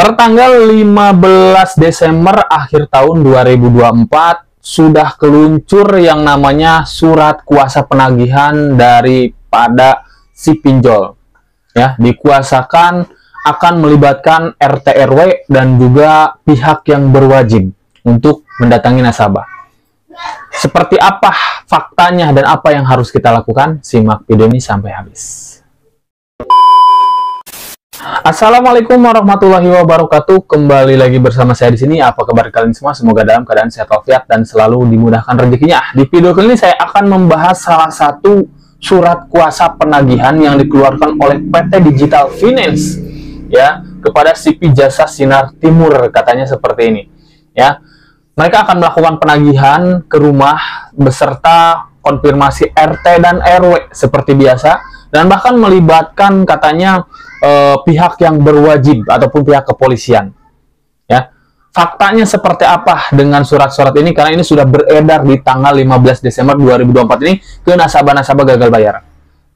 Tertanggal 15 Desember akhir tahun 2024 sudah keluncur yang namanya surat kuasa penagihan daripada si pinjol. Ya, dikuasakan akan melibatkan RT RW dan juga pihak yang berwajib untuk mendatangi nasabah. Seperti apa faktanya dan apa yang harus kita lakukan? Simak video ini sampai habis. Assalamualaikum warahmatullahi wabarakatuh. Kembali lagi bersama saya di sini. Apa kabar kalian semua? Semoga dalam keadaan sehat walafiat dan selalu dimudahkan rezekinya. Di video kali ini saya akan membahas salah satu surat kuasa penagihan yang dikeluarkan oleh PT Digital Finance ya kepada CP Jasa Sinar Timur, katanya seperti ini. Ya. Mereka akan melakukan penagihan ke rumah beserta konfirmasi RT dan RW seperti biasa, dan bahkan melibatkan katanya pihak yang berwajib ataupun pihak kepolisian. Ya, faktanya seperti apa dengan surat-surat ini? Karena ini sudah beredar di tanggal 15 Desember 2024 ini ke nasabah-nasabah gagal bayar.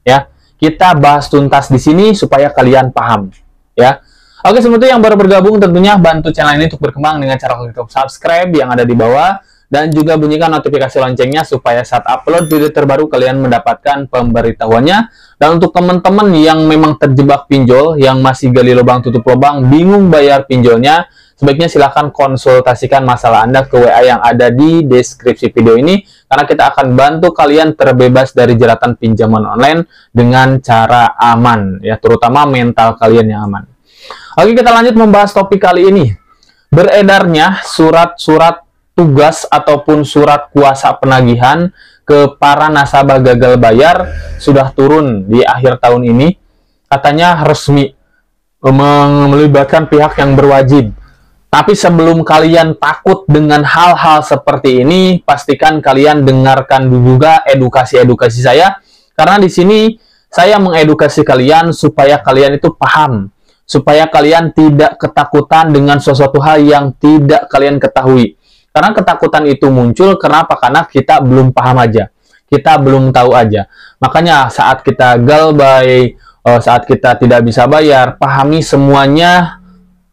Ya, kita bahas tuntas di sini supaya kalian paham. Ya, oke, sebelum itu yang baru bergabung tentunya bantu channel ini untuk berkembang dengan cara klik subscribe yang ada di bawah. Dan juga bunyikan notifikasi loncengnya supaya saat upload video terbaru kalian mendapatkan pemberitahuannya. Dan untuk teman-teman yang memang terjebak pinjol, yang masih gali lubang tutup lubang, bingung bayar pinjolnya, sebaiknya silahkan konsultasikan masalah Anda ke WA yang ada di deskripsi video ini. Karena kita akan bantu kalian terbebas dari jeratan pinjaman online dengan cara aman, ya, terutama mental kalian yang aman. Oke, kita lanjut membahas topik kali ini. Beredarnya surat-surat tugas ataupun surat kuasa penagihan ke para nasabah gagal bayar sudah turun di akhir tahun ini. Katanya resmi melibatkan pihak yang berwajib. Tapi sebelum kalian takut dengan hal-hal seperti ini, pastikan kalian dengarkan juga edukasi-edukasi saya. Karena di sini saya mengedukasi kalian supaya kalian itu paham. Supaya kalian tidak ketakutan dengan sesuatu hal yang tidak kalian ketahui. Karena ketakutan itu muncul, kenapa? Karena kita belum paham aja. Kita belum tahu aja. Makanya saat kita galbay, saat kita tidak bisa bayar, pahami semuanya,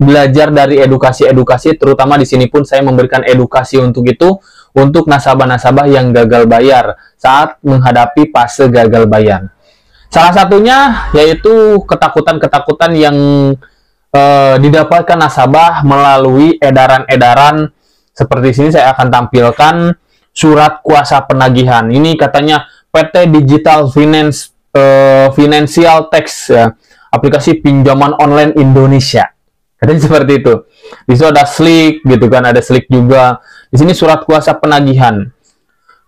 belajar dari edukasi-edukasi, terutama di sini pun saya memberikan edukasi untuk itu, untuk nasabah-nasabah yang gagal bayar saat menghadapi fase gagal bayar. Salah satunya yaitu ketakutan-ketakutan yang didapatkan nasabah melalui edaran-edaran. Seperti sini saya akan tampilkan surat kuasa penagihan. Ini katanya PT Digital Finance Financial Tax, ya, aplikasi pinjaman online Indonesia. Katanya seperti itu. Di situ ada Slick gitu kan, ada Slick juga. Di sini surat kuasa penagihan.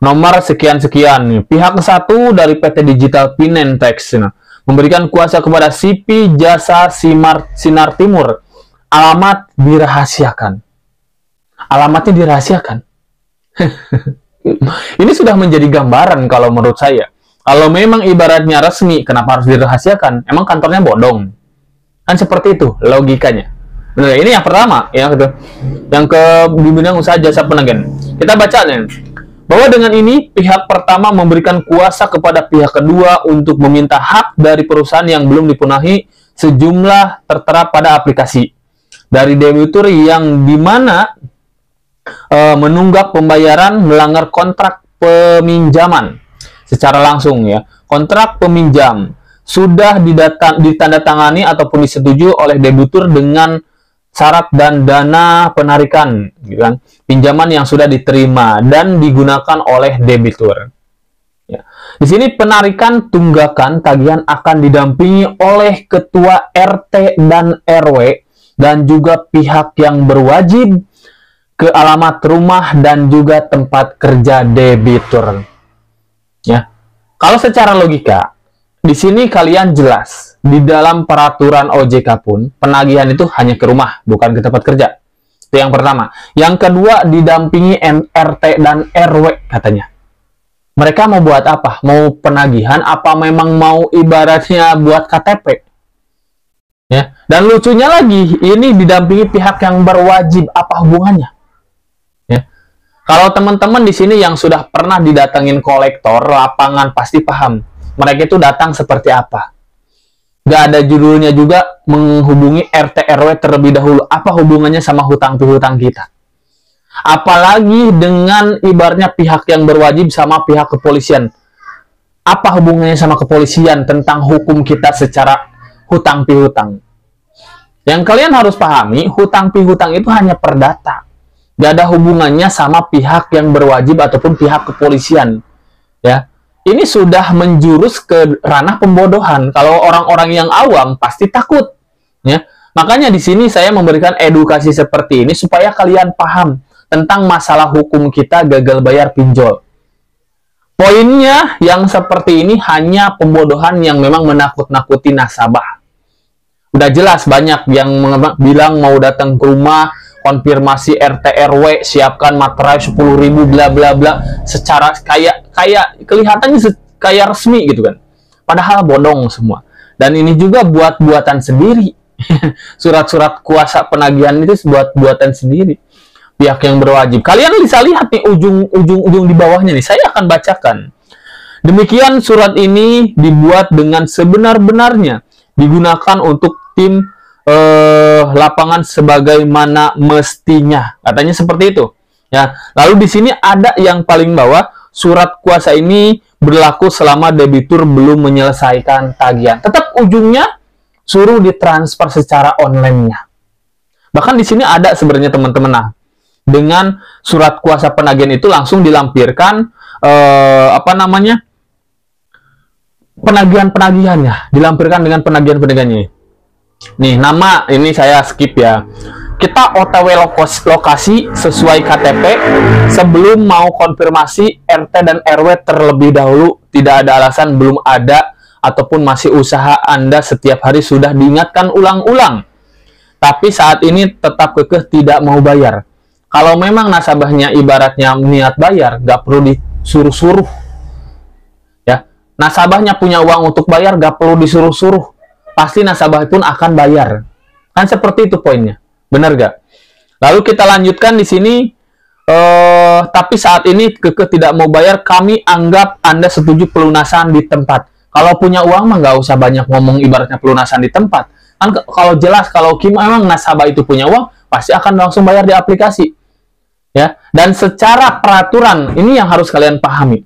Nomor sekian-sekian. Pihak satu dari PT Digital Finance Tax memberikan kuasa kepada CP Jasa Sinar Timur. Alamat dirahasiakan. Alamatnya dirahasiakan. Ini sudah menjadi gambaran kalau menurut saya. Kalau memang ibaratnya resmi, kenapa harus dirahasiakan? Emang kantornya bodong? Kan seperti itu logikanya. Benar, ini yang pertama. Yang ke bidang usaha jasa penagihan. Kita baca nih. Bahwa dengan ini, pihak pertama memberikan kuasa kepada pihak kedua untuk meminta hak dari perusahaan yang belum dipenuhi sejumlah tertera pada aplikasi. Dari debitur yang dimana menunggak pembayaran melanggar kontrak peminjaman secara langsung, ya. Kontrak peminjam sudah ditandatangani ataupun disetujui oleh debitur dengan syarat dan dana penarikan, gitu kan, pinjaman yang sudah diterima dan digunakan oleh debitur. Ya. Di sini penarikan tunggakan tagihan akan didampingi oleh ketua RT dan RW dan juga pihak yang berwajib ke alamat rumah dan juga tempat kerja debitur. Ya. Kalau secara logika, di sini kalian jelas di dalam peraturan OJK pun penagihan itu hanya ke rumah, bukan ke tempat kerja. Itu yang pertama. Yang kedua, didampingi RT dan RW katanya. Mereka mau buat apa? Mau penagihan apa memang mau ibaratnya buat KTP? Ya. Dan lucunya lagi, ini didampingi pihak yang berwajib, apa hubungannya? Kalau teman-teman di sini yang sudah pernah didatengin kolektor lapangan pasti paham. Mereka itu datang seperti apa. nggak ada judulnya juga menghubungi RT RW terlebih dahulu. Apa hubungannya sama hutang piutang kita? Apalagi dengan ibaratnya pihak yang berwajib sama pihak kepolisian. Apa hubungannya sama kepolisian tentang hukum kita secara hutang piutang? Yang kalian harus pahami, hutang piutang itu hanya perdata. Gak ada hubungannya sama pihak yang berwajib ataupun pihak kepolisian. Ya, ini sudah menjurus ke ranah pembodohan. Kalau orang-orang yang awam pasti takut. Ya, makanya di sini saya memberikan edukasi seperti ini supaya kalian paham tentang masalah hukum kita gagal bayar pinjol. Poinnya yang seperti ini hanya pembodohan yang memang menakut-nakuti nasabah. Udah jelas banyak yang bilang mau datang ke rumah, konfirmasi RT RW, siapkan materai 10.000 bla bla bla, secara kayak kelihatannya kayak resmi gitu kan. Padahal bodong semua. Dan ini juga buatan sendiri. Surat-surat kuasa penagihan itu buatan sendiri. Pihak yang berwajib. Kalian bisa lihat nih ujung di bawahnya nih. Saya akan bacakan. Demikian surat ini dibuat dengan sebenar-benarnya, digunakan untuk tim lapangan sebagaimana mestinya. Katanya seperti itu. Ya. Lalu di sini ada yang paling bawah, surat kuasa ini berlaku selama debitur belum menyelesaikan tagihan. Tetap ujungnya suruh ditransfer secara online-nya. Bahkan di sini ada sebenarnya teman-teman. Nah, dengan surat kuasa penagihan itu langsung dilampirkan penagihan-penagihannya, dilampirkan dengan penagihan-penagihannya. Nih, nama ini saya skip ya. Kita OTW lokasi sesuai KTP sebelum mau konfirmasi RT dan RW terlebih dahulu. Tidak ada alasan belum ada ataupun masih usaha Anda setiap hari sudah diingatkan ulang-ulang. Tapi saat ini tetap kekeh tidak mau bayar. Kalau memang nasabahnya ibaratnya niat bayar, nggak perlu disuruh-suruh. Ya, nasabahnya punya uang untuk bayar, nggak perlu disuruh-suruh. Pasti nasabah pun akan bayar. Kan seperti itu poinnya. Benar nggak? Lalu kita lanjutkan di sini. Tapi saat ini kekeh tidak mau bayar, kami anggap Anda setuju pelunasan di tempat. Kalau punya uang mah nggak usah banyak ngomong ibaratnya pelunasan di tempat. Kan kalau jelas, kalau memang nasabah itu punya uang, pasti akan langsung bayar di aplikasi. Ya, dan secara peraturan, ini yang harus kalian pahami.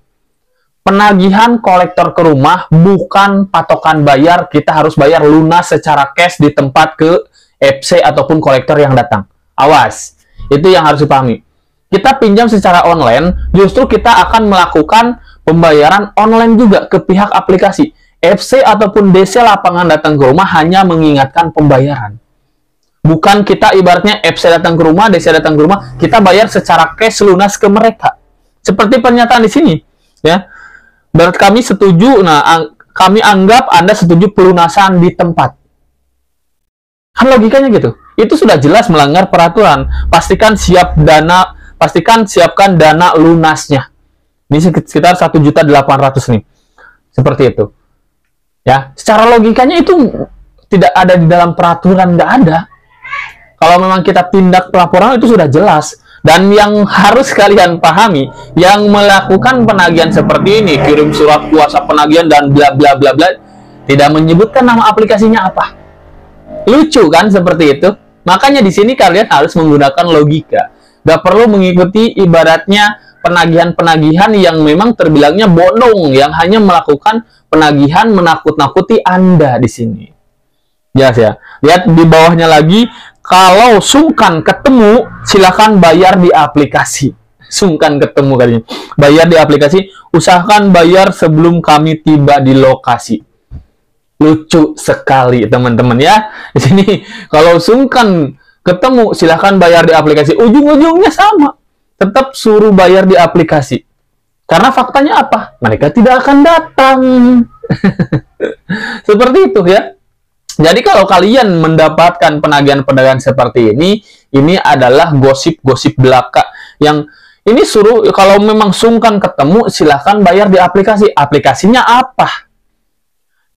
Penagihan kolektor ke rumah bukan patokan bayar, kita harus bayar lunas secara cash di tempat ke FC ataupun kolektor yang datang. Awas, itu yang harus dipahami. Kita pinjam secara online, justru kita akan melakukan pembayaran online juga ke pihak aplikasi. FC ataupun DC lapangan datang ke rumah hanya mengingatkan pembayaran. Bukan kita ibaratnya FC datang ke rumah, DC datang ke rumah, kita bayar secara cash lunas ke mereka. Seperti pernyataan di sini, ya. Berarti kami setuju, kami anggap Anda setuju pelunasan di tempat. Kan logikanya gitu. Itu sudah jelas melanggar peraturan. Pastikan siapkan dana lunasnya. Ini sekitar 1.800.000 nih. Seperti itu. Ya, secara logikanya itu tidak ada di dalam peraturan, nggak ada. Kalau memang kita tindak pelaporan itu sudah jelas. Dan yang harus kalian pahami, yang melakukan penagihan seperti ini, kirim surat kuasa penagihan dan bla bla bla bla, tidak menyebutkan nama aplikasinya apa. Lucu kan seperti itu? Makanya di sini kalian harus menggunakan logika. Gak perlu mengikuti ibaratnya penagihan-penagihan yang memang terbilangnya bodong, yang hanya melakukan penagihan menakut-nakuti Anda di sini. Jelas ya? Lihat di bawahnya lagi. Kalau sungkan ketemu, silakan bayar di aplikasi. Sungkan ketemu kalinya. Bayar di aplikasi, usahakan bayar sebelum kami tiba di lokasi. Lucu sekali, teman-teman ya. Di sini, kalau sungkan ketemu, silakan bayar di aplikasi. Ujung-ujungnya sama. Tetap suruh bayar di aplikasi. Karena faktanya apa? Mereka tidak akan datang. Seperti itu ya. Jadi kalau kalian mendapatkan penagihan-penagihan seperti ini adalah gosip-gosip belaka yang ini suruh kalau memang sungkan ketemu silahkan bayar di aplikasi. Aplikasinya apa?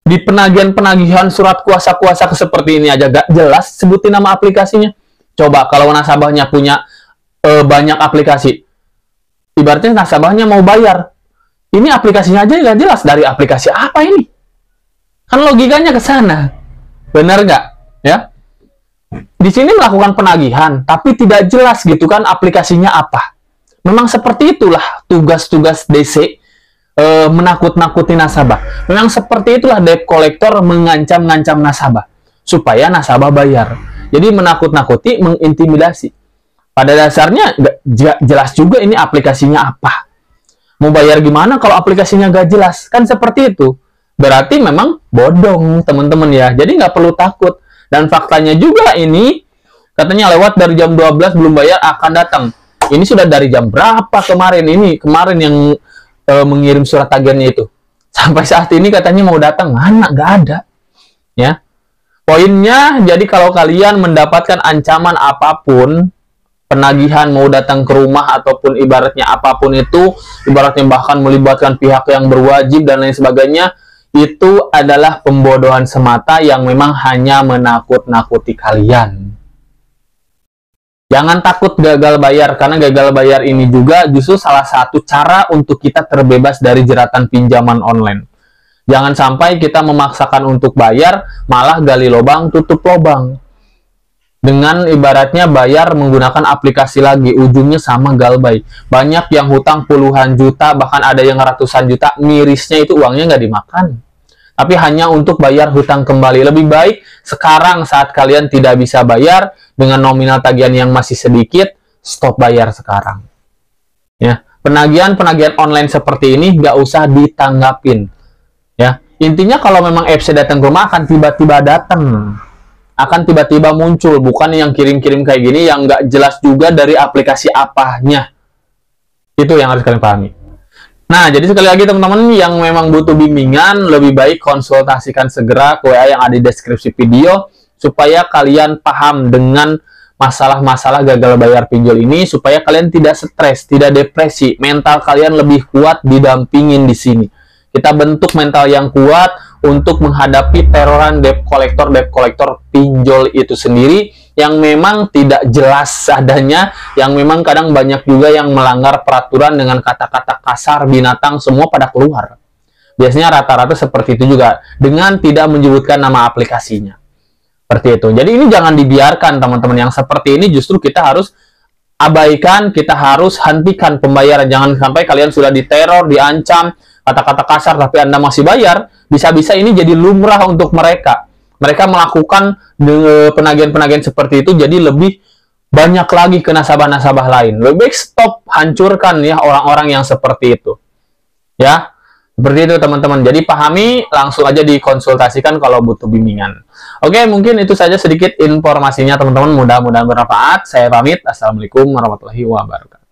Di penagihan-penagihan surat kuasa-kuasa seperti ini aja gak jelas sebutin nama aplikasinya. Coba kalau nasabahnya punya banyak aplikasi, ibaratnya nasabahnya mau bayar, ini aplikasinya aja gak jelas, dari aplikasi apa ini? Kan logikanya ke sana. Benar nggak? Ya. Di sini melakukan penagihan, tapi tidak jelas gitu kan aplikasinya apa. Memang seperti itulah tugas-tugas DC, menakut-nakuti nasabah. Memang seperti itulah debt collector mengancam-ngancam nasabah supaya nasabah bayar. Jadi menakut-nakuti, mengintimidasi. Pada dasarnya nggak jelas juga ini aplikasinya apa. Mau bayar gimana kalau aplikasinya nggak jelas? Kan seperti itu. Berarti memang bodong, teman-teman ya. Jadi nggak perlu takut. Dan faktanya juga ini, katanya lewat dari jam 12 belum bayar akan datang. Ini sudah dari jam berapa kemarin? Ini kemarin yang mengirim surat tagihannya itu. Sampai saat ini katanya mau datang. Mana? Nggak ada. Ya. Poinnya, jadi kalau kalian mendapatkan ancaman apapun, penagihan mau datang ke rumah ataupun ibaratnya apapun itu, ibaratnya bahkan melibatkan pihak yang berwajib dan lain sebagainya, itu adalah pembodohan semata yang memang hanya menakut-nakuti kalian. Jangan takut gagal bayar, karena gagal bayar ini juga justru salah satu cara untuk kita terbebas dari jeratan pinjaman online. Jangan sampai kita memaksakan untuk bayar, malah gali lubang, tutup lubang. Dengan ibaratnya bayar menggunakan aplikasi lagi, ujungnya sama galbay. Banyak yang hutang puluhan juta, bahkan ada yang ratusan juta, mirisnya itu uangnya nggak dimakan. Tapi hanya untuk bayar hutang kembali. Lebih baik sekarang saat kalian tidak bisa bayar, dengan nominal tagihan yang masih sedikit, stop bayar sekarang. Ya, penagihan-penagihan online seperti ini nggak usah ditanggapin. Ya, intinya kalau memang FC datang ke rumah akan tiba-tiba datang, akan tiba-tiba muncul, bukan yang kirim-kirim kayak gini yang nggak jelas juga dari aplikasi apanya. Itu yang harus kalian pahami. Nah, jadi sekali lagi teman-teman yang memang butuh bimbingan, lebih baik konsultasikan segera ke WA yang ada di deskripsi video supaya kalian paham dengan masalah-masalah gagal bayar pinjol ini, supaya kalian tidak stres, tidak depresi, mental kalian lebih kuat didampingin di sini. Kita bentuk mental yang kuat untuk menghadapi teroran debt collector pinjol itu sendiri yang memang tidak jelas adanya, yang memang kadang banyak juga yang melanggar peraturan dengan kata-kata kasar, binatang, semua pada keluar. Biasanya rata-rata seperti itu juga, dengan tidak menyebutkan nama aplikasinya. Seperti itu. Jadi ini jangan dibiarkan teman-teman, yang seperti ini justru kita harus abaikan, kita harus hentikan pembayaran. Jangan sampai kalian sudah diteror, diancam, kata-kata kasar tapi Anda masih bayar, bisa-bisa ini jadi lumrah untuk mereka. Mereka melakukan penagihan-penagihan seperti itu jadi lebih banyak lagi ke nasabah-nasabah lain. Lebih baik stop, hancurkan ya orang-orang yang seperti itu. Ya, seperti itu teman-teman. Jadi pahami, langsung aja dikonsultasikan kalau butuh bimbingan. Oke, mungkin itu saja sedikit informasinya teman-teman. Mudah-mudahan bermanfaat. Saya pamit. Assalamualaikum warahmatullahi wabarakatuh.